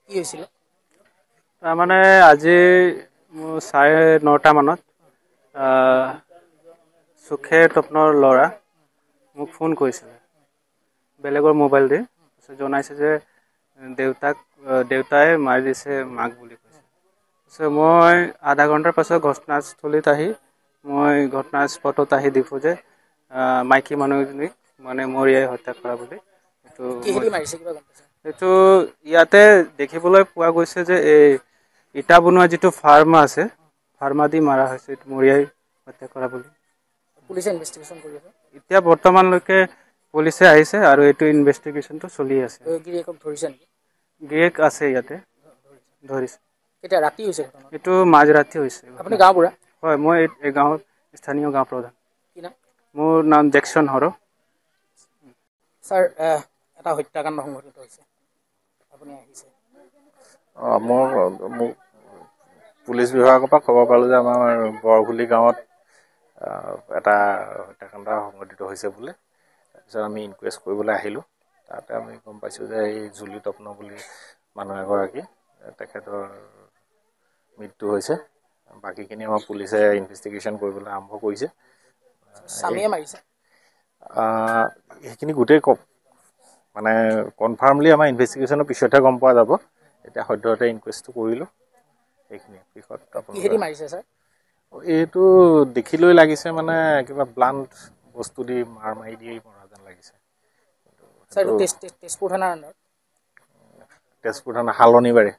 কি হৈছিল? তাৰমানে আজি মোৰ 9:30 মানত সুখে তপনৰ ল'ৰা মোক ফোন কৰিছিলে বেলেগৰ মোবাইল দি জনাইছে যে দেউতাই মাৰি দিছে মাক বুলি কৈছে। মই আধা ঘণ্টাৰ পাছত ঘটনাস্থলীত আহি মই ঘটনা স্পটত আহি দেখো যে মাইকী মানুহজনীক মানে মৰিয়াই হত্যা কৰা বুলি। কিহেদি মাৰিছে কিবা গম পাইছা? এইটো ইয়াতে দেখিবলৈ পোৱা গৈছে যে এই ইটা বনোৱা যিটো ফাৰ্মা আছে ফাৰ্মা দি মাৰা হৈছে মৰিয়াই হত্যা কৰা বুলি। পুলিচে ইনভেষ্টিগেশ্যন কৰি আছে। এতিয়া বৰ্তমানলৈকে পুলিচে আহিছে আৰু এইটো ইনভেষ্টিগেশ্যনটো চলি আছে। গিৰিয়েকক ধৰিছে নেকি? গিৰিয়েক আছে ইয়াতে ধৰিছে। কেতিয়া ৰাতি হৈছে ঘটনাটো? এইটো মাজ ৰাতি হৈছে আপুনি ঘটনা। গাঁওবুঢ়া? হয়, মই এই গাঁৱৰ স্থানীয় গাঁও প্ৰধান। কি নাম? মোৰ নাম জেকচন হৰ। ছাৰ এটা হত্যাকাণ্ড সংঘটিত হৈছে, আপুনি আহিছে। মোক পুলিচ বিভাগৰ পৰা খবৰ পালোঁ যে আমাৰ বৰঘুলি গাঁৱত এটা হত্যাকাণ্ড সংঘটিত হৈছে বোলে। তাৰপিছত আমি ইনকুৱেষ্ট কৰিবলৈ আহিলোঁ। তাতে আমি গম পাইছোঁ যে এই জুলি তপ্ন বুলি মানুহ এগৰাকী তেখেতৰ মৃত্যু হৈছে। বাকীখিনি আমাৰ পুলিচে ইনভেষ্টিগেশ্যন কৰিবলৈ আৰম্ভ কৰিছে। স্বামীয়ে মাৰিছে? সেইখিনি গোটেই মানে কনফাৰ্মলি আমাৰ ইনভেষ্টিগেশ্যনৰ পিছতহে গম পোৱা যাব। এতিয়া সদ্যহতে ইনকুৱেষ্টটো কৰিলোঁ। সেইখিনি পিছত কিহেদি আপোনালোকে মাৰিছে ছাৰ? এইটো দেখিলৈ লাগিছে মানে কিবা ব্লাণ্ট বস্তু দি মাৰি দিয়ে মৰা যেন লাগিছে। ছাৰ সেইটো এইটো তেজপুৰ থানাৰ আণ্ডাৰত? তেজপুৰ থানা হালনিবাৰী।